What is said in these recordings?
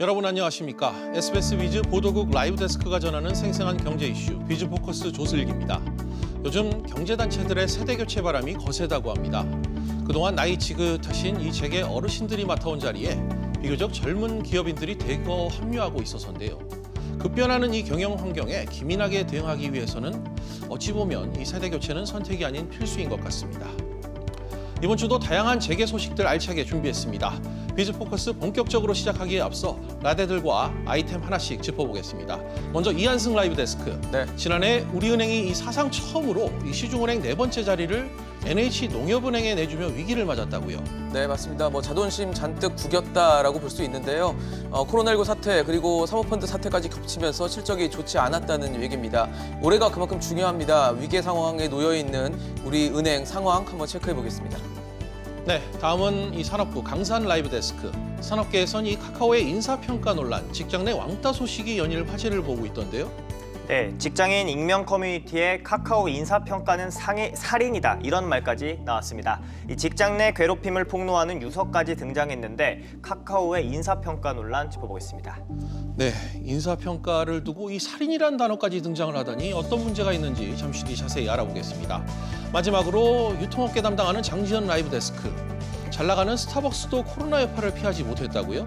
여러분 안녕하십니까? SBS 비즈 보도국 라이브 데스크가 전하는 생생한 경제 이슈 비즈 포커스 조슬기입니다. 요즘 경제단체들의 세대교체 바람이 거세다고 합니다. 그동안 나이 지긋하신 이 재계 어르신들이 맡아온 자리에 비교적 젊은 기업인들이 대거 합류하고 있어서인데요. 급변하는 이 경영 환경에 기민하게 대응하기 위해서는 어찌 보면 이 세대교체는 선택이 아닌 필수인 것 같습니다. 이번 주도 다양한 재계 소식들 알차게 준비했습니다. 비즈 포커스 본격적으로 시작하기에 앞서 라데들과 아이템 하나씩 짚어보겠습니다. 먼저 이한승 라이브 데스크. 네. 지난해 우리은행이 이 사상 처음으로 이 시중은행 4번째 자리를 NH농협은행에 내주며 위기를 맞았다고요. 네, 맞습니다. 자존심 잔뜩 구겼다라고 볼 수 있는데요. 코로나19 사태 그리고 사모펀드 사태까지 겹치면서 실적이 좋지 않았다는 얘기입니다. 올해가 그만큼 중요합니다. 위기 상황에 놓여 있는 우리 은행 상황 한번 체크해 보겠습니다. 네, 다음은 이 산업부 강산 라이브 데스크. 산업계에선 이 카카오의 인사평가 논란, 직장 내 왕따 소식이 연일 화제를 보고 있던데요. 네, 직장인 익명 커뮤니티에 카카오 인사평가는 살인이다 이런 말까지 나왔습니다. 이 직장 내 괴롭힘을 폭로하는 유서까지 등장했는데 카카오의 인사평가 논란 짚어보겠습니다. 네, 인사평가를 두고 이 살인이란 단어까지 등장을 하다니 어떤 문제가 있는지 잠시 뒤 자세히 알아보겠습니다. 마지막으로 유통업계 담당하는 장지연 라이브 데스크. 잘 나가는 스타벅스도 코로나 여파를 피하지 못했다고요?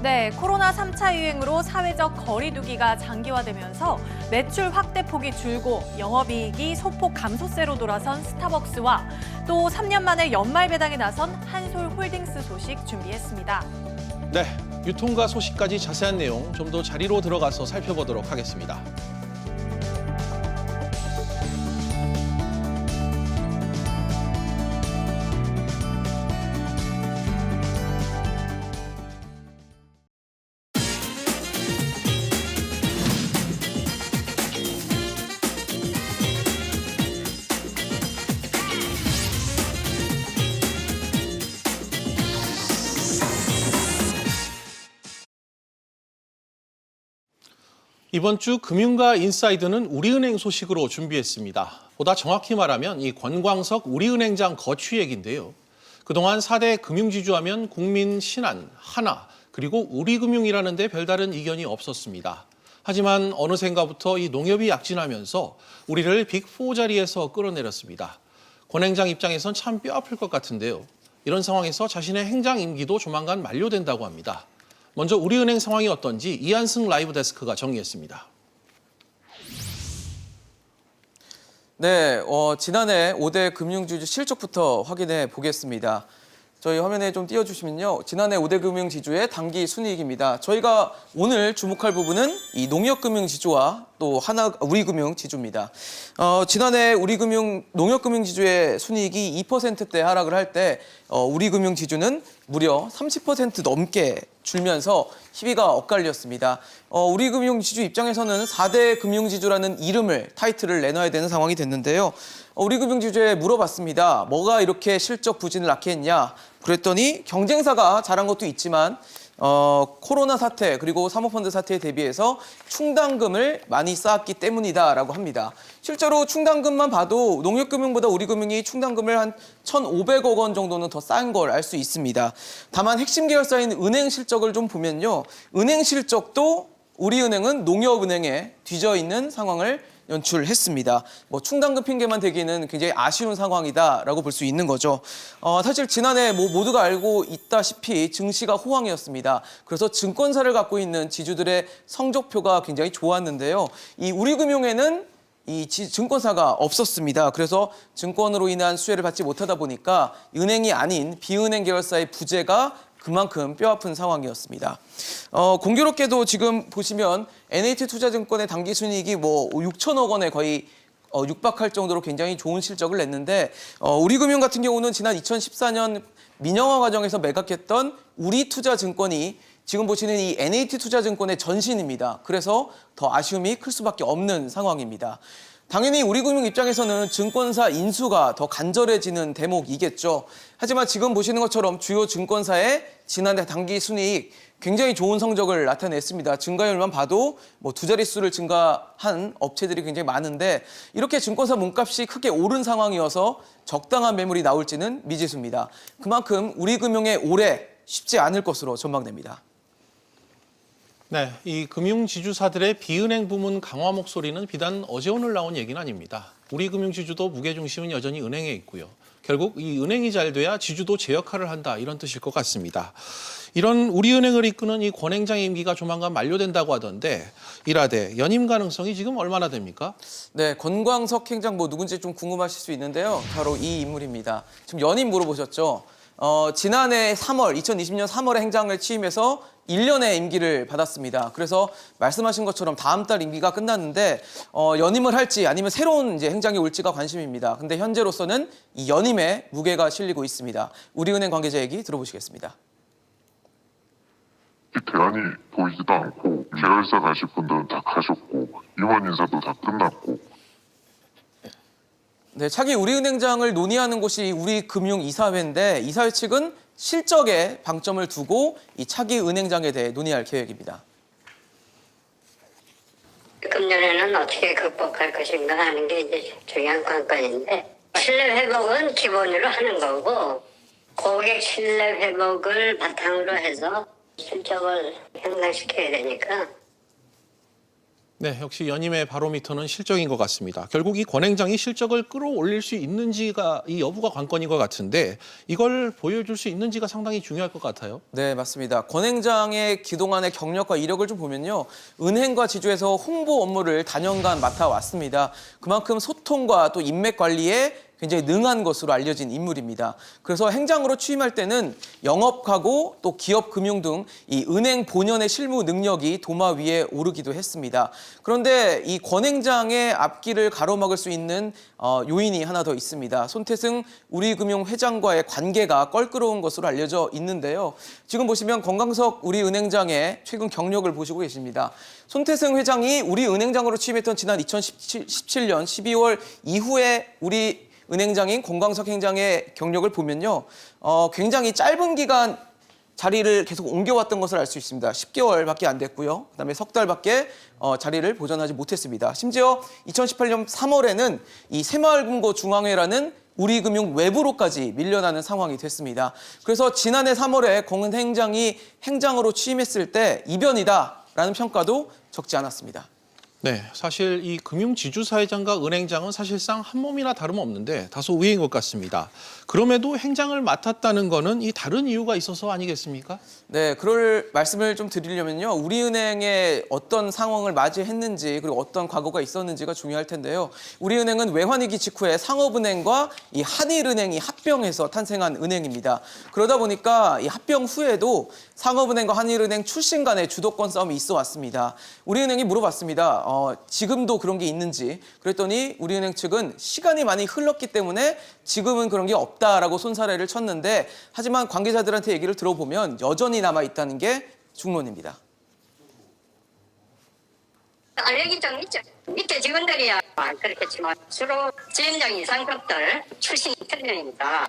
네, 코로나 3차 유행으로 사회적 거리 두기가 장기화되면서 매출 확대폭이 줄고 영업이익이 소폭 감소세로 돌아선 스타벅스와 또 3년 만에 연말 배당에 나선 한솔홀딩스 소식 준비했습니다. 네, 유통과 소식까지 자세한 내용 좀 더 자리로 들어가서 살펴보도록 하겠습니다. 이번 주 금융가 인사이드는 우리은행 소식으로 준비했습니다. 보다 정확히 말하면 이 권광석 우리은행장 거취 얘기인데요. 그동안 4대 금융지주하면 국민, 신한, 하나, 그리고 우리금융이라는 데 별다른 이견이 없었습니다. 하지만 어느샌가부터 이 농협이 약진하면서 우리를 빅4 자리에서 끌어내렸습니다. 권 행장 입장에선 참 뼈아플 것 같은데요. 이런 상황에서 자신의 행장 임기도 조만간 만료된다고 합니다. 먼저 우리은행 상황이 어떤지 이한승 라이브 데스크가 정리했습니다. 네, 지난해 5대 금융지주 실적부터 확인해 보겠습니다. 저희 화면에 좀 띄워주시면요. 지난해 5대 금융지주의 당기 순이익입니다. 저희가 오늘 주목할 부분은 이 농협금융지주와 또 우리금융지주입니다. 지난해 농협금융지주의 순이익이 2%대 하락을 할 때 우리금융지주는 무려 30% 넘게 줄면서 희비가 엇갈렸습니다. 우리금융지주 입장에서는 4대 금융지주라는 타이틀을 내놔야 되는 상황이 됐는데요. 우리금융지주에 물어봤습니다. 뭐가 이렇게 실적 부진을 낳게 했냐? 그랬더니 경쟁사가 잘한 것도 있지만 코로나 사태 그리고 사모펀드 사태에 대비해서 충당금을 많이 쌓았기 때문이다라고 합니다. 실제로 충당금만 봐도 농협금융보다 우리금융이 충당금을 한 1,500억 원 정도는 더 쌓은 걸 알 수 있습니다. 다만 핵심 계열사인 은행 실적을 좀 보면요. 은행 실적도 우리은행은 농협은행에 뒤져 있는 상황을 연출했습니다. 충당금 핑계만 대기는 굉장히 아쉬운 상황이다라고 볼 수 있는 거죠. 사실 지난해 모두가 알고 있다시피 증시가 호황이었습니다. 그래서 증권사를 갖고 있는 지주들의 성적표가 굉장히 좋았는데요. 이 우리금융에는 이 증권사가 없었습니다. 그래서 증권으로 인한 수혜를 받지 못하다 보니까 은행이 아닌 비은행 계열사의 부재가 그만큼 뼈아픈 상황이었습니다. 공교롭게도 지금 보시면 NH투자증권의 당기순이익이 6천억 원에 거의 육박할 정도로 굉장히 좋은 실적을 냈는데 우리금융 같은 경우는 지난 2014년 민영화 과정에서 매각했던 우리투자증권이 지금 보시는 이 NH투자증권의 전신입니다. 그래서 더 아쉬움이 클 수밖에 없는 상황입니다. 당연히 우리금융 입장에서는 증권사 인수가 더 간절해지는 대목이겠죠. 하지만 지금 보시는 것처럼 주요 증권사의 지난해 당기 순이익 굉장히 좋은 성적을 나타냈습니다. 증가율만 봐도 두 자릿수를 증가한 업체들이 굉장히 많은데 이렇게 증권사 몸값이 크게 오른 상황이어서 적당한 매물이 나올지는 미지수입니다. 그만큼 우리금융의 올해 쉽지 않을 것으로 전망됩니다. 네, 이 금융지주사들의 비은행 부문 강화 목소리는 비단 어제 오늘 나온 얘기는 아닙니다. 우리 금융지주도 무게중심은 여전히 은행에 있고요. 결국 이 은행이 잘 돼야 지주도 제 역할을 한다 이런 뜻일 것 같습니다. 이런 우리은행을 이끄는 이 권행장의 임기가 조만간 만료된다고 하던데 일하되 연임 가능성이 지금 얼마나 됩니까? 네, 권광석 행장 누군지 좀 궁금하실 수 있는데요. 바로 이 인물입니다. 지금 연임 물어보셨죠? 지난해 3월, 2020년 3월에 행장을 취임해서 1년의 임기를 받았습니다. 그래서 말씀하신 것처럼 다음 달 임기가 끝났는데 연임을 할지 아니면 새로운 이제 행장이 올지가 관심입니다. 근데 현재로서는 이 연임에 무게가 실리고 있습니다. 우리은행 관계자 얘기 들어보시겠습니다. 대안이 보이지도 않고 계열사 가실 분들은 다 가셨고 임원 인사도 다 끝났고. 네, 차기 우리은행장을 논의하는 곳이 우리금융이사회인데 이사회 측은 실적에 방점을 두고 이 차기 은행장에 대해 논의할 계획입니다. 금년에는 어떻게 극복할 것인가 하는 게 이제 중요한 관건인데 신뢰 회복은 기본으로 하는 거고 고객 신뢰 회복을 바탕으로 해서 실적을 향상시켜야 되니까 네, 역시 연임의 바로미터는 실적인 것 같습니다. 결국 이 권행장이 실적을 끌어올릴 수 있는지가 이 여부가 관건인 것 같은데 이걸 보여줄 수 있는지가 상당히 중요할 것 같아요. 네, 맞습니다. 권행장의 그동안의 경력과 이력을 좀 보면요. 은행과 지주에서 홍보 업무를 다년간 맡아왔습니다. 그만큼 소통과 또 인맥 관리에 굉장히 능한 것으로 알려진 인물입니다. 그래서 행장으로 취임할 때는 영업하고 또 기업 금융 등 이 은행 본연의 실무 능력이 도마 위에 오르기도 했습니다. 그런데 이 권행장의 앞길을 가로막을 수 있는 요인이 하나 더 있습니다. 손태승 우리금융 회장과의 관계가 껄끄러운 것으로 알려져 있는데요. 지금 보시면 권광석 우리은행장의 최근 경력을 보시고 계십니다. 손태승 회장이 우리은행장으로 취임했던 지난 2017년 12월 이후에 우리 은행장인 권광석 행장의 경력을 보면요. 굉장히 짧은 기간 자리를 계속 옮겨왔던 것을 알 수 있습니다. 10개월밖에 안 됐고요. 그다음에 석 달밖에 자리를 보존하지 못했습니다. 심지어 2018년 3월에는 이 새마을금고 중앙회라는 우리금융 외부로까지 밀려나는 상황이 됐습니다. 그래서 지난해 3월에 권 행장이 행장으로 취임했을 때 이변이다라는 평가도 적지 않았습니다. 네, 사실 이 금융지주사회장과 은행장은 사실상 한 몸이나 다름없는데 다소 의외인 것 같습니다. 그럼에도 행장을 맡았다는 거는 이 다른 이유가 있어서 아니겠습니까? 네, 그럴 말씀을 좀 드리려면요. 우리은행의 어떤 상황을 맞이했는지 그리고 어떤 과거가 있었는지가 중요할 텐데요. 우리은행은 외환위기 직후에 상업은행과 이 한일은행이 합병해서 탄생한 은행입니다. 그러다 보니까 이 합병 후에도 상업은행과 한일은행 출신 간의 주도권 싸움이 있어 왔습니다. 우리은행이 물어봤습니다. 지금도 그런 게 있는지. 그랬더니 우리은행 측은 시간이 많이 흘렀기 때문에 지금은 그런 게 없다라고 손사래를 쳤는데 하지만 관계자들한테 얘기를 들어보면 여전히 남아있다는 게 중론입니다. 알력이 좀 있죠. 밑에 직원들이야 그렇겠지만 주로 지점장 이상급들 출신이 틀립니다.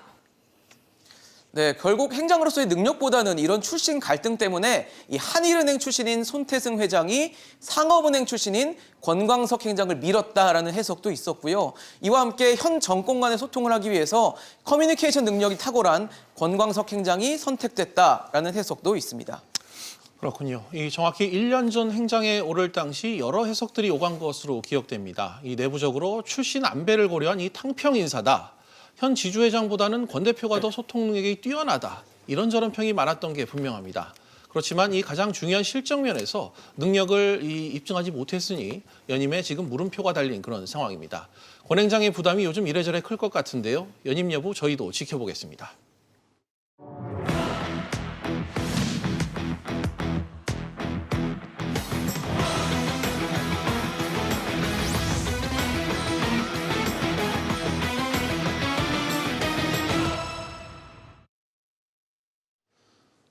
네, 결국 행장으로서의 능력보다는 이런 출신 갈등 때문에 이 한일은행 출신인 손태승 회장이 상업은행 출신인 권광석 행장을 밀었다라는 해석도 있었고요. 이와 함께 현 정권 간의 소통을 하기 위해서 커뮤니케이션 능력이 탁월한 권광석 행장이 선택됐다라는 해석도 있습니다. 그렇군요. 이 정확히 1년 전 행장에 오를 당시 여러 해석들이 오간 것으로 기억됩니다. 이 내부적으로 출신 안배를 고려한 이 탕평 인사다. 현 지주회장보다는 권 대표가 더 소통 능력이 뛰어나다. 이런저런 평이 많았던 게 분명합니다. 그렇지만 이 가장 중요한 실적 면에서 능력을 입증하지 못했으니 연임에 지금 물음표가 달린 그런 상황입니다. 권 행장의 부담이 요즘 이래저래 클 것 같은데요. 연임 여부 저희도 지켜보겠습니다.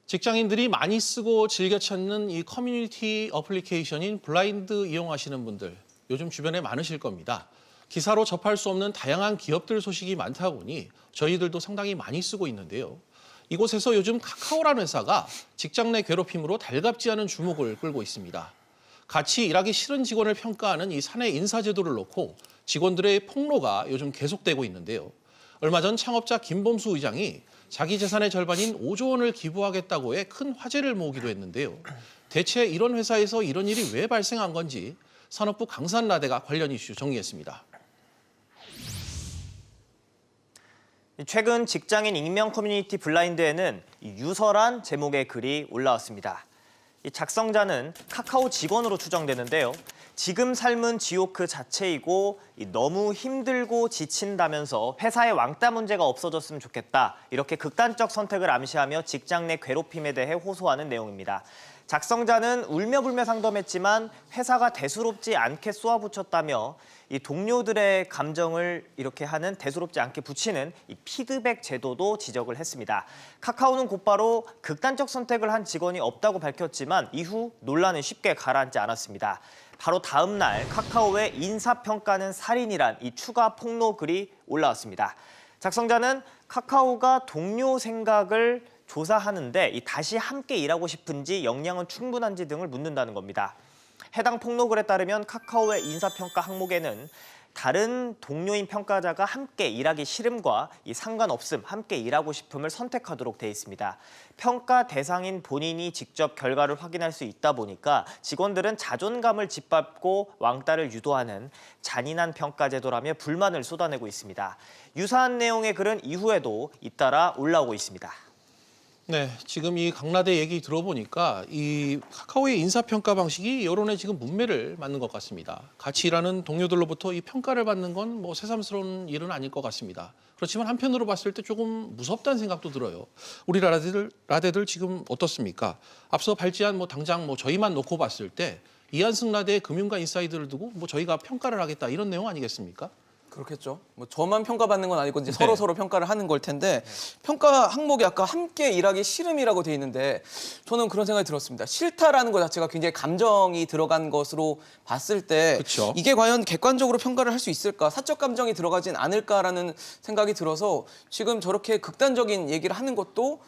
직장인들이 많이 쓰고 즐겨 찾는 이 커뮤니티 어플리케이션인 블라인드 이용하시는 분들 요즘 주변에 많으실 겁니다. 기사로 접할 수 없는 다양한 기업들 소식이 많다 보니 저희들도 상당히 많이 쓰고 있는데요. 이곳에서 요즘 카카오라는 회사가 직장 내 괴롭힘으로 달갑지 않은 주목을 끌고 있습니다. 같이 일하기 싫은 직원을 평가하는 이 사내 인사제도를 놓고 직원들의 폭로가 요즘 계속되고 있는데요. 얼마 전 창업자 김범수 의장이 자기 재산의 절반인 5조 원을 기부하겠다고 해 큰 화제를 모으기도 했는데요. 대체 이런 회사에서 이런 일이 왜 발생한 건지 산업부 강산라대가 관련 이슈 정리했습니다. 최근 직장인 익명 커뮤니티 블라인드에는 유서란 제목의 글이 올라왔습니다. 이 작성자는 카카오 직원으로 추정되는데요. 지금 삶은 지옥 그 자체이고 너무 힘들고 지친다면서 회사의 왕따 문제가 없어졌으면 좋겠다. 이렇게 극단적 선택을 암시하며 직장 내 괴롭힘에 대해 호소하는 내용입니다. 작성자는 울며불며 상담했지만 회사가 대수롭지 않게 쏘아붙였다며 이 동료들의 감정을 이렇게 하는 대수롭지 않게 붙이는 이 피드백 제도도 지적을 했습니다. 카카오는 곧바로 극단적 선택을 한 직원이 없다고 밝혔지만 이후 논란은 쉽게 가라앉지 않았습니다. 바로 다음 날 카카오의 인사평가는 살인이란 이 추가 폭로 글이 올라왔습니다. 작성자는 카카오가 동료 생각을 조사하는데 다시 함께 일하고 싶은지 역량은 충분한지 등을 묻는다는 겁니다. 해당 폭로글에 따르면 카카오의 인사평가 항목에는 다른 동료인 평가자가 함께 일하기 싫음과 상관없음, 함께 일하고 싶음을 선택하도록 돼 있습니다. 평가 대상인 본인이 직접 결과를 확인할 수 있다 보니까 직원들은 자존감을 짓밟고 왕따를 유도하는 잔인한 평가 제도라며 불만을 쏟아내고 있습니다. 유사한 내용의 글은 이후에도 잇따라 올라오고 있습니다. 네, 지금 이 강라대 얘기 들어보니까 이 카카오의 인사평가 방식이 여론에 지금 문매를 맞는 것 같습니다. 같이 일하는 동료들로부터 이 평가를 받는 건 뭐 새삼스러운 일은 아닐 것 같습니다. 그렇지만 한편으로 봤을 때 조금 무섭다는 생각도 들어요. 우리 라대들 지금 어떻습니까? 앞서 발제한 당장 저희만 놓고 봤을 때 이한승 라대의 금융가 인사이드를 두고 저희가 평가를 하겠다 이런 내용 아니겠습니까? 그렇겠죠. 저만 평가받는 건 아니고 이제 네. 서로 평가를 하는 걸 텐데 평가 항목이 아까 함께 일하기 싫음이라고 돼 있는데 저는 그런 생각이 들었습니다. 싫다라는 것 자체가 굉장히 감정이 들어간 것으로 봤을 때 그쵸. 이게 과연 객관적으로 평가를 할 수 있을까? 사적 감정이 들어가진 않을까라는 생각이 들어서 지금 저렇게 극단적인 얘기를 하는 것도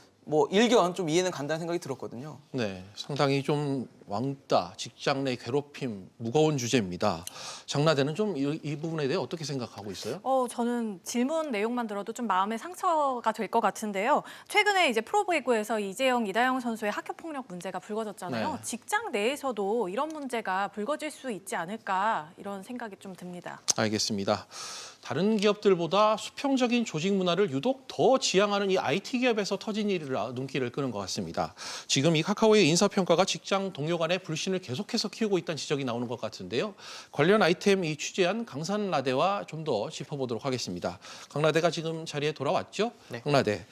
일견 좀 이해는 간다는 생각이 들었거든요. 네, 상당히 좀 왕따, 직장 내 괴롭힘, 무거운 주제입니다. 장라대는 좀 이 부분에 대해 어떻게 생각하고 있어요? 저는 질문 내용만 들어도 좀 마음에 상처가 될 것 같은데요. 최근에 이제 프로배구에서 이재영, 이다영 선수의 학교 폭력 문제가 불거졌잖아요. 네. 직장 내에서도 이런 문제가 불거질 수 있지 않을까 이런 생각이 좀 듭니다. 알겠습니다. 다른 기업들보다 수평적인 조직 문화를 유독 더 지향하는 이 IT 기업에서 터진 일이라 눈길을 끄는 것 같습니다. 지금 이 카카오의 인사평가가 직장 동료 간의 불신을 계속해서 키우고 있다는 지적이 나오는 것 같은데요. 관련 아이템 취재한 강산라대와 좀 더 짚어보도록 하겠습니다. 강라대가 지금 자리에 돌아왔죠? 네. 강라대,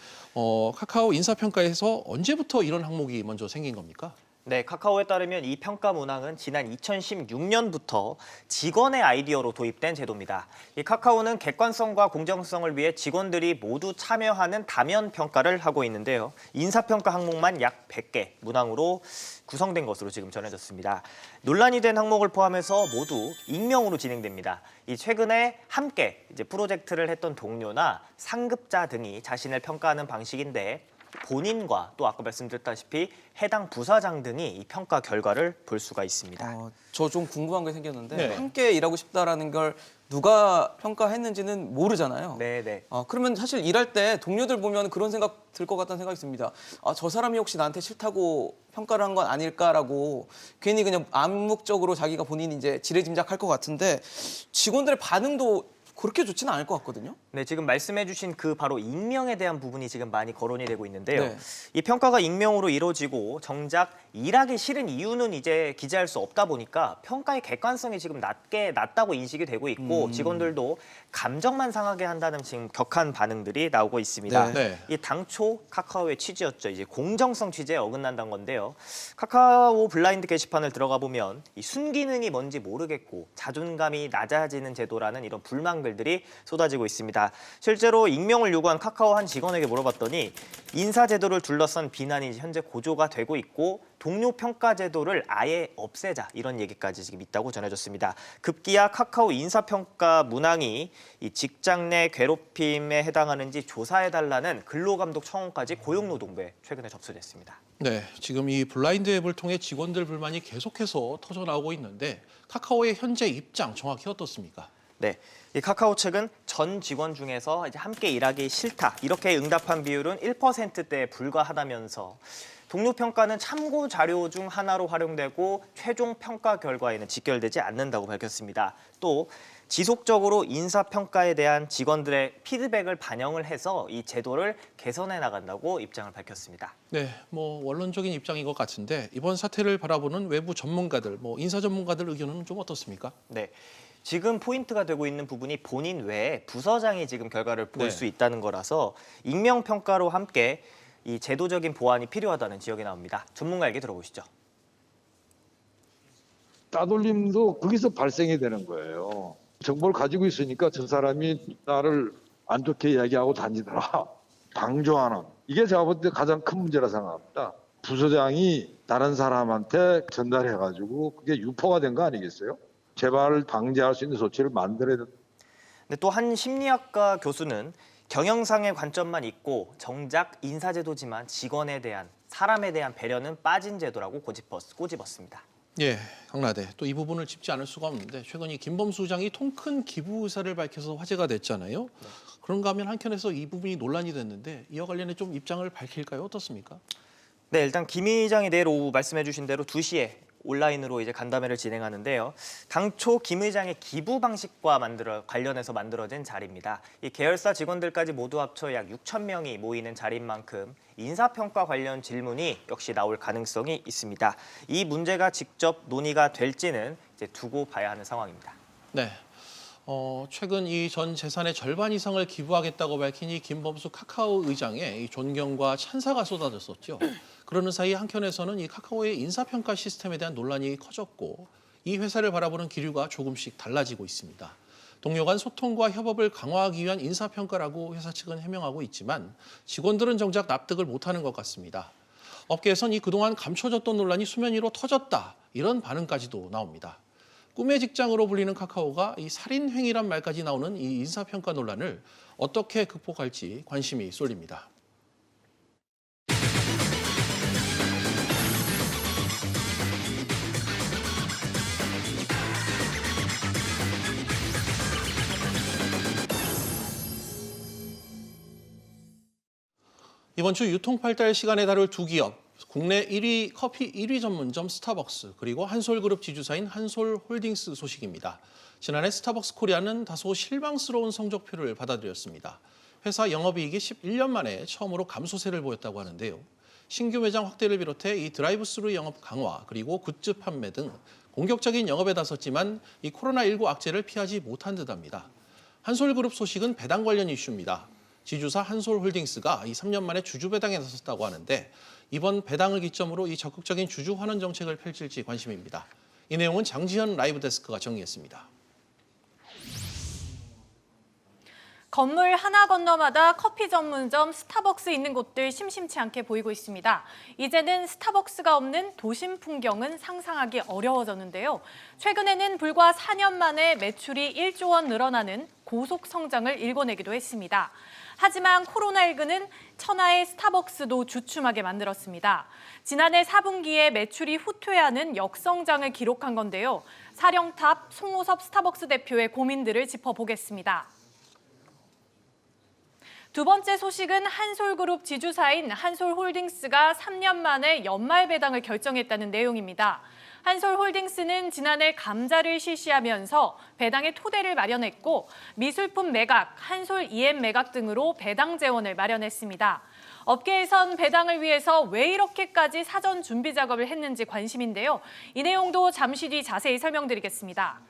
카카오 인사평가에서 언제부터 이런 항목이 먼저 생긴 겁니까? 네, 카카오에 따르면 이 평가 문항은 지난 2016년부터 직원의 아이디어로 도입된 제도입니다. 이 카카오는 객관성과 공정성을 위해 직원들이 모두 참여하는 다면 평가를 하고 있는데요. 인사평가 항목만 약 100개 문항으로 구성된 것으로 지금 전해졌습니다. 논란이 된 항목을 포함해서 모두 익명으로 진행됩니다. 이 최근에 함께 프로젝트를 했던 동료나 상급자 등이 자신을 평가하는 방식인데 본인과 또 아까 말씀드렸다시피 해당 부사장 등이 이 평가 결과를 볼 수가 있습니다. 저 좀 궁금한 게 생겼는데 네. 함께 일하고 싶다라는 걸 누가 평가했는지는 모르잖아요. 네. 그러면 사실 일할 때 동료들 보면 그런 생각 들 것 같다는 생각이 듭니다. 저 사람이 혹시 나한테 싫다고 평가를 한 건 아닐까라고 괜히 그냥 암묵적으로 자기가 본인이 이제 지레짐작할 것 같은데 직원들의 반응도 그렇게 좋지는 않을 것 같거든요. 네, 지금 말씀해주신 그 바로 익명에 대한 부분이 지금 많이 거론이 되고 있는데요. 네. 이 평가가 익명으로 이루어지고 정작 일하기 싫은 이유는 이제 기재할 수 없다 보니까 평가의 객관성이 지금 낮다고 인식이 되고 있고 직원들도 감정만 상하게 한다는 지금 격한 반응들이 나오고 있습니다. 네. 이 당초 카카오의 취지였죠. 이제 공정성 취지에 어긋난다는 건데요. 카카오 블라인드 게시판을 들어가 보면 이 순기능이 뭔지 모르겠고 자존감이 낮아지는 제도라는 이런 불만글들이 쏟아지고 있습니다. 실제로 익명을 요구한 카카오 한 직원에게 물어봤더니 인사 제도를 둘러싼 비난이 현재 고조가 되고 있고 동료 평가 제도를 아예 없애자 이런 얘기까지 지금 있다고 전해졌습니다. 급기야 카카오 인사평가 문항이 이 직장 내 괴롭힘에 해당하는지 조사해달라는 근로감독 청원까지 고용노동부에 최근에 접수됐습니다. 네, 지금 이 블라인드 앱을 통해 직원들 불만이 계속해서 터져나오고 있는데 카카오의 현재 입장 정확히 어떻습니까? 네, 이 카카오 측은 전 직원 중에서 이제 함께 일하기 싫다 이렇게 응답한 비율은 1%대에 불과하다면서 동료 평가는 참고 자료 중 하나로 활용되고 최종 평가 결과에는 직결되지 않는다고 밝혔습니다. 또 지속적으로 인사평가에 대한 직원들의 피드백을 반영을 해서 이 제도를 개선해 나간다고 입장을 밝혔습니다. 네, 원론적인 입장인 것 같은데 이번 사태를 바라보는 외부 전문가들, 인사 전문가들 의견은 좀 어떻습니까? 네. 지금 포인트가 되고 있는 부분이 본인 외에 부서장이 지금 결과를 볼 네. 수 있다는 거라서 익명평가로 함께 이 제도적인 보완이 필요하다는 지적이 나옵니다. 전문가에게 들어보시죠. 따돌림도 거기서 발생이 되는 거예요. 정보를 가지고 있으니까 저 사람이 나를 안 좋게 이야기하고 다니더라. 방조하는. 이게 제가 볼 때 가장 큰 문제라 생각합니다. 부서장이 다른 사람한테 전달해가지고 그게 유포가 된 거 아니겠어요? 재발을 방지할 수 있는 조치를 만들어야 된다. 근데 또 한 심리학과 교수는 경영상의 관점만 있고 정작 인사제도지만 직원에 대한, 사람에 대한 배려는 빠진 제도라고 꼬집었습니다. 예, 강라대. 또 이 부분을 짚지 않을 수가 없는데 최근 이 김범수 의장이 통큰 기부 의사를 밝혀서 화제가 됐잖아요. 네. 그런가 하면 한켠에서 이 부분이 논란이 됐는데 이와 관련해 좀 입장을 밝힐까요? 어떻습니까? 네, 일단 김 의장이 내일 오후 말씀해 주신 대로 2시에 온라인으로 이제 간담회를 진행하는데요. 당초 김 의장의 기부 방식과 관련해서 만들어진 자리입니다. 이 계열사 직원들까지 모두 합쳐 약 6천 명이 모이는 자리인 만큼 인사평가 관련 질문이 역시 나올 가능성이 있습니다. 이 문제가 직접 논의가 될지는 이제 두고 봐야 하는 상황입니다. 네. 최근 이 전 재산의 절반 이상을 기부하겠다고 밝힌 이 김범수 카카오 의장의 이 존경과 찬사가 쏟아졌었죠. 그러는 사이 한켠에서는 이 카카오의 인사평가 시스템에 대한 논란이 커졌고 이 회사를 바라보는 기류가 조금씩 달라지고 있습니다. 동료 간 소통과 협업을 강화하기 위한 인사평가라고 회사 측은 해명하고 있지만 직원들은 정작 납득을 못하는 것 같습니다. 업계에선 이 그동안 감춰졌던 논란이 수면 위로 터졌다 이런 반응까지도 나옵니다. 꿈의 직장으로 불리는 카카오가 이 살인행위란 말까지 나오는 이 인사평가 논란을 어떻게 극복할지 관심이 쏠립니다. 이번 주 유통팔달 시간에 다룰 두 기업, 국내 1위 커피 1위 전문점 스타벅스 그리고 한솔그룹 지주사인 한솔홀딩스 소식입니다. 지난해 스타벅스 코리아는 다소 실망스러운 성적표를 받아들였습니다. 회사 영업이익이 11년 만에 처음으로 감소세를 보였다고 하는데요. 신규 매장 확대를 비롯해 이 드라이브스루 영업 강화 그리고 굿즈 판매 등 공격적인 영업에 나섰지만 이 코로나19 악재를 피하지 못한 듯합니다. 한솔그룹 소식은 배당 관련 이슈입니다. 지주사 한솔홀딩스가 이 3년 만에 주주 배당에 나섰다고 하는데 이번 배당을 기점으로 이 적극적인 주주 환원 정책을 펼칠지 관심입니다. 이 내용은 장지현 라이브 데스크가 정리했습니다. 건물 하나 건너마다 커피 전문점 스타벅스 있는 곳들 심심치 않게 보이고 있습니다. 이제는 스타벅스가 없는 도심 풍경은 상상하기 어려워졌는데요. 최근에는 불과 4년 만에 매출이 1조 원 늘어나는 고속 성장을 일궈내기도 했습니다. 하지만 코로나19는 천하의 스타벅스도 주춤하게 만들었습니다. 지난해 4분기에 매출이 후퇴하는 역성장을 기록한 건데요. 사령탑 송호섭 스타벅스 대표의 고민들을 짚어보겠습니다. 두 번째 소식은 한솔그룹 지주사인 한솔홀딩스가 3년 만에 연말 배당을 결정했다는 내용입니다. 한솔홀딩스는 지난해 감자를 실시하면서 배당의 토대를 마련했고 미술품 매각, 한솔 EM 매각 등으로 배당 재원을 마련했습니다. 업계에선 배당을 위해서 왜 이렇게까지 사전 준비 작업을 했는지 관심인데요. 이 내용도 잠시 뒤 자세히 설명드리겠습니다.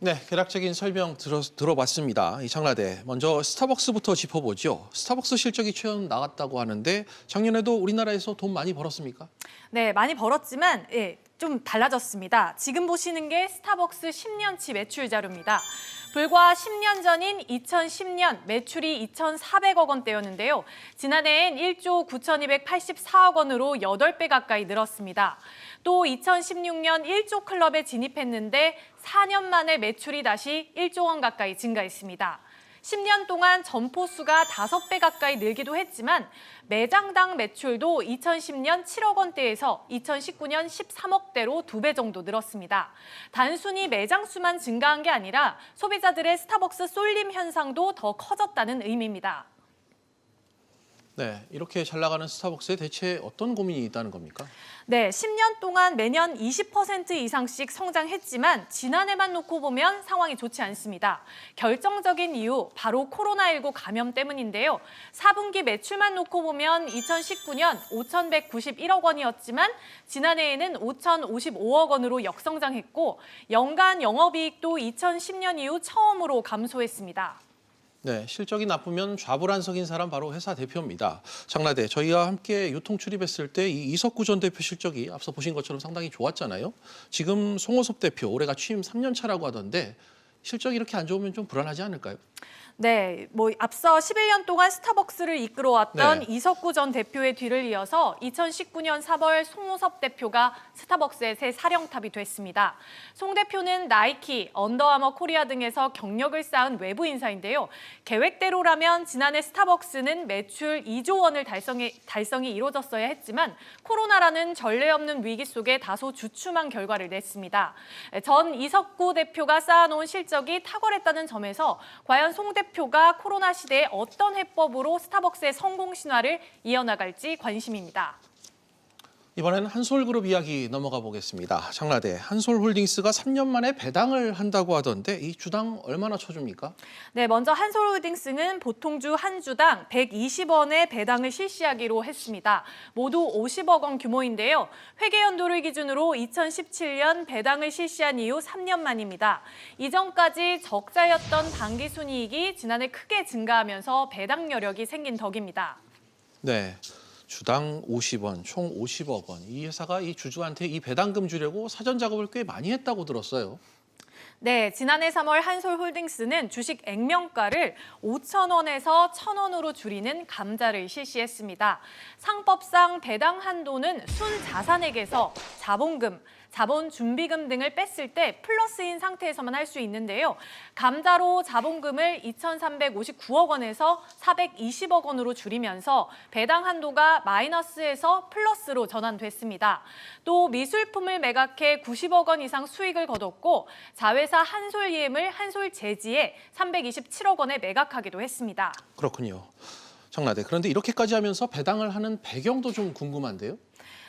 네, 개략적인 설명 들어봤습니다. 이 장라대. 먼저 스타벅스부터 짚어보죠. 스타벅스 실적이 최근 나갔다고 하는데 작년에도 우리나라에서 돈 많이 벌었습니까? 네, 많이 벌었지만 좀 달라졌습니다. 지금 보시는 게 스타벅스 10년치 매출 자료입니다. 불과 10년 전인 2010년 매출이 2,400억 원대였는데요. 지난해엔 1조 9,284억 원으로 8배 가까이 늘었습니다. 또 2016년 1조 클럽에 진입했는데 4년 만에 매출이 다시 1조 원 가까이 증가했습니다. 10년 동안 점포 수가 5배 가까이 늘기도 했지만 매장당 매출도 2010년 7억 원대에서 2019년 13억대로 2배 정도 늘었습니다. 단순히 매장 수만 증가한 게 아니라 소비자들의 스타벅스 쏠림 현상도 더 커졌다는 의미입니다. 네, 이렇게 잘 나가는 스타벅스에 대체 어떤 고민이 있다는 겁니까? 네, 10년 동안 매년 20% 이상씩 성장했지만 지난해만 놓고 보면 상황이 좋지 않습니다. 결정적인 이유, 바로 코로나19 감염 때문인데요. 4분기 매출만 놓고 보면 2019년 5,191억 원이었지만 지난해에는 5,055억 원으로 역성장했고 연간 영업이익도 2010년 이후 처음으로 감소했습니다. 네, 실적이 나쁘면 좌불안석인 사람 바로 회사 대표입니다. 장나대, 저희와 함께 유통 출입했을 때 이 이석구 전 대표 실적이 앞서 보신 것처럼 상당히 좋았잖아요. 지금 송호섭 대표 올해가 취임 3년 차라고 하던데 실적이 이렇게 안 좋으면 좀 불안하지 않을까요? 네, 앞서 11년 동안 스타벅스를 이끌어왔던 네. 이석구 전 대표의 뒤를 이어서 2019년 3월 송호섭 대표가 스타벅스의 새 사령탑이 됐습니다. 송 대표는 나이키, 언더아머 코리아 등에서 경력을 쌓은 외부 인사인데요. 계획대로라면 지난해 스타벅스는 매출 2조 원을 달성이 이루어졌어야 했지만 코로나라는 전례 없는 위기 속에 다소 주춤한 결과를 냈습니다. 전 이석구 대표가 쌓아놓은 실적이 탁월했다는 점에서 과연 송 대표가 코로나 시대에 어떤 해법으로 스타벅스의 성공 신화를 이어나갈지 관심입니다. 이번엔 한솔그룹 이야기 넘어가 보겠습니다. 장나대, 한솔홀딩스가 3년 만에 배당을 한다고 하던데 이 주당 얼마나 쳐줍니까? 네, 먼저 한솔홀딩스는 보통주 한 주당 120원의 배당을 실시하기로 했습니다. 모두 50억 원 규모인데요. 회계연도를 기준으로 2017년 배당을 실시한 이후 3년 만입니다. 이전까지 적자였던 당기순이익이 지난해 크게 증가하면서 배당 여력이 생긴 덕입니다. 네. 주당 50원, 총 50억 원. 이 회사가 이 주주한테 이 배당금 주려고 사전 작업을 꽤 많이 했다고 들었어요. 네, 지난해 3월 한솔홀딩스는 주식 액면가를 5,000원에서 1,000원으로 줄이는 감자를 실시했습니다. 상법상 배당 한도는 순자산액에서 자본금, 자본준비금 등을 뺐을 때 플러스인 상태에서만 할 수 있는데요. 감자로 자본금을 2,359억 원에서 420억 원으로 줄이면서 배당 한도가 마이너스에서 플러스로 전환됐습니다. 또 미술품을 매각해 90억 원 이상 수익을 거뒀고 자회사 한솔이엠을 한솔재지에 327억 원에 매각하기도 했습니다. 그렇군요. 장나대, 그런데 이렇게까지 하면서 배당을 하는 배경도 좀 궁금한데요.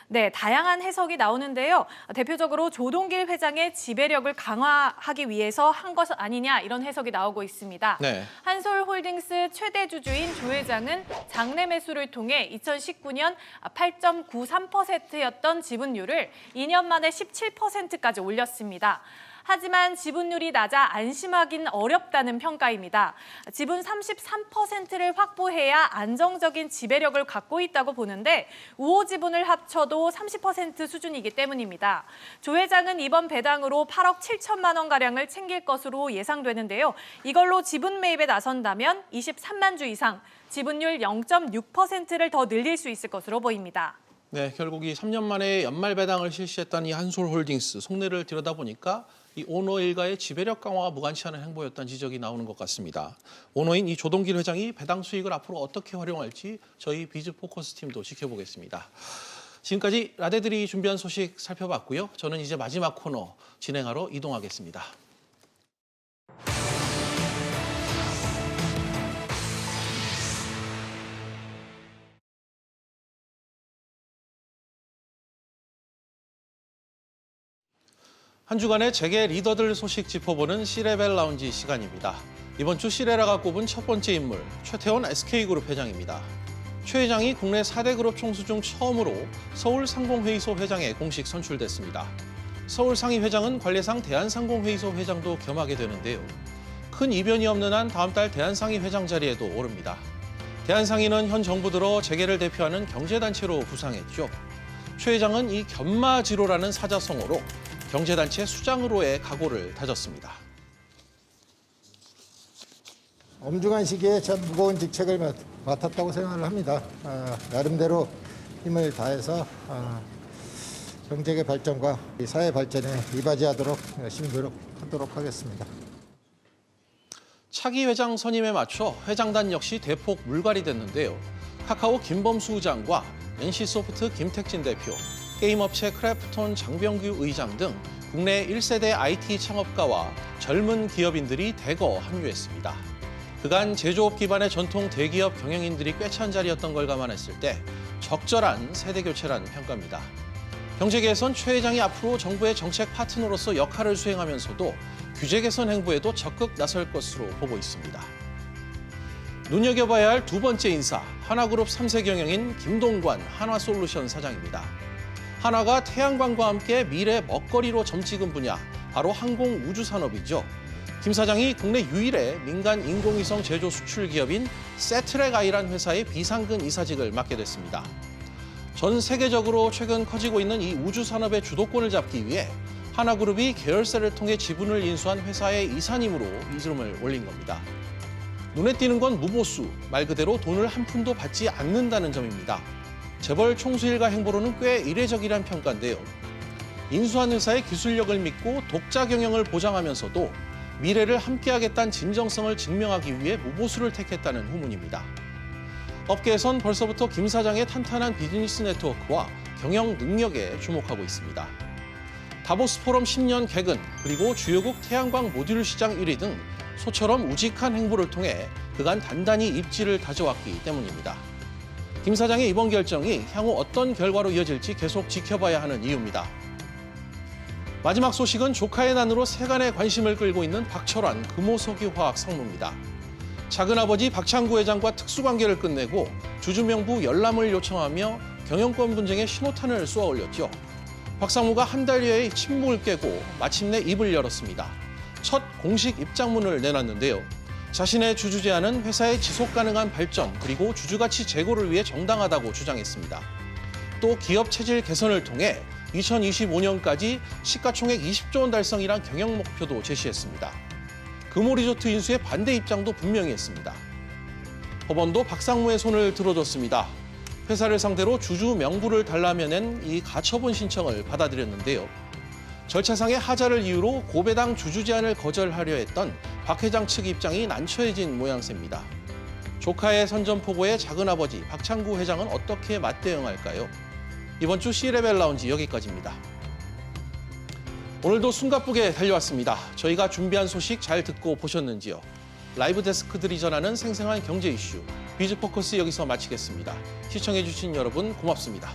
네, 다양한 해석이 나오는데요. 대표적으로 조동길 회장의 지배력을 강화하기 위해서 한 것 아니냐 이런 해석이 나오고 있습니다. 네. 한솔홀딩스 최대 주주인 조 회장은 장내 매수를 통해 2019년 8.93%였던 지분율을 2년 만에 17%까지 올렸습니다. 하지만 지분율이 낮아 안심하긴 어렵다는 평가입니다. 지분 33%를 확보해야 안정적인 지배력을 갖고 있다고 보는데 우호 지분을 합쳐도 30% 수준이기 때문입니다. 조 회장은 이번 배당으로 8억 7천만 원가량을 챙길 것으로 예상되는데요. 이걸로 지분 매입에 나선다면 23만 주 이상, 지분율 0.6%를 더 늘릴 수 있을 것으로 보입니다. 네, 결국 이 3년 만에 연말 배당을 실시했던 이 한솔홀딩스 속내를 들여다보니까 이 오너 일가의 지배력 강화가 무관치 않은 행보였다는 지적이 나오는 것 같습니다. 오너인 이 조동길 회장이 배당 수익을 앞으로 어떻게 활용할지 저희 비즈포커스 팀도 지켜보겠습니다. 지금까지 라데들이 준비한 소식 살펴봤고요. 저는 이제 마지막 코너 진행하러 이동하겠습니다. 한 주간의 재계 리더들 소식 짚어보는 C레벨 라운지 시간입니다. 이번 주 C레라가 꼽은 첫 번째 인물, 최태원 SK그룹 회장입니다. 최 회장이 국내 4대 그룹 총수 중 처음으로 서울상공회의소 회장에 공식 선출됐습니다. 서울상의회장은 관례상 대한상공회의소 회장도 겸하게 되는데요. 큰 이변이 없는 한 다음 달 대한상의회장 자리에도 오릅니다. 대한상의는 현 정부 들어 재계를 대표하는 경제단체로 부상했죠. 최 회장은 이 견마지로라는 사자성어로 경제단체 수장으로의 각오를 다졌습니다. 엄중한 시기에 참 무거운 직책을 맡았다고 생각을 합니다. 나름대로 힘을 다해서 경제계 발전과 사회 발전에 이바지하도록 열심히 노력하도록 하겠습니다. 차기 회장 선임에 맞춰 회장단 역시 대폭 물갈이 됐는데요. 카카오 김범수 의장과 NC소프트 김택진 대표, 게임업체 크래프톤 장병규 의장 등 국내 1세대 IT 창업가와 젊은 기업인들이 대거 합류했습니다. 그간 제조업 기반의 전통 대기업 경영인들이 꽤 찬 자리였던 걸 감안했을 때 적절한 세대 교체라는 평가입니다. 경제계에선 최 회장이 앞으로 정부의 정책 파트너로서 역할을 수행하면서도 규제 개선 행보에도 적극 나설 것으로 보고 있습니다. 눈여겨봐야 할 두 번째 인사, 한화그룹 3세 경영인 김동관 한화솔루션 사장입니다. 한화가 태양광과 함께 미래 먹거리로 점찍은 분야, 바로 항공 우주 산업이죠. 김 사장이 국내 유일의 민간 인공위성 제조 수출 기업인 세트랙아이란 회사의 비상근 이사직을 맡게 됐습니다. 전 세계적으로 최근 커지고 있는 이 우주 산업의 주도권을 잡기 위해 한화그룹이 계열사를 통해 지분을 인수한 회사의 이사님으로 이름을 올린 겁니다. 눈에 띄는 건 무보수, 말 그대로 돈을 한 푼도 받지 않는다는 점입니다. 재벌 총수일가 행보로는 꽤 이례적이란 평가인데요. 인수한 회사의 기술력을 믿고 독자 경영을 보장하면서도 미래를 함께하겠다는 진정성을 증명하기 위해 무보수를 택했다는 후문입니다. 업계에선 벌써부터 김 사장의 탄탄한 비즈니스 네트워크와 경영 능력에 주목하고 있습니다. 다보스 포럼 10년 개근, 그리고 주요국 태양광 모듈 시장 1위 등 소처럼 우직한 행보를 통해 그간 단단히 입지를 다져왔기 때문입니다. 김 사장의 이번 결정이 향후 어떤 결과로 이어질지 계속 지켜봐야 하는 이유입니다. 마지막 소식은 조카의 난으로 세간의 관심을 끌고 있는 박철환 금호석유화학 상무입니다. 작은아버지 박창구 회장과 특수관계를 끝내고 주주명부 열람을 요청하며 경영권 분쟁에 신호탄을 쏘아 올렸죠. 박 상무가 한 달여의 침묵을 깨고 마침내 입을 열었습니다. 첫 공식 입장문을 내놨는데요. 자신의 주주 제안은 회사의 지속 가능한 발전 그리고 주주가치 제고를 위해 정당하다고 주장했습니다. 또 기업 체질 개선을 통해 2025년까지 시가총액 20조 원 달성이란 경영 목표도 제시했습니다. 금호리조트 인수의 반대 입장도 분명히 했습니다. 법원도 박 상무의 손을 들어줬습니다. 회사를 상대로 주주 명부를 달라며 낸 이 가처분 신청을 받아들였는데요. 절차상의 하자를 이유로 고배당 주주 제안을 거절하려 했던 박 회장 측 입장이 난처해진 모양새입니다. 조카의 선전포고에 작은아버지 박창구 회장은 어떻게 맞대응할까요? 이번 주 C레벨 라운지 여기까지입니다. 오늘도 숨가쁘게 달려왔습니다. 저희가 준비한 소식 잘 듣고 보셨는지요? 라이브 데스크들이 전하는 생생한 경제 이슈, 비즈포커스 여기서 마치겠습니다. 시청해주신 여러분 고맙습니다.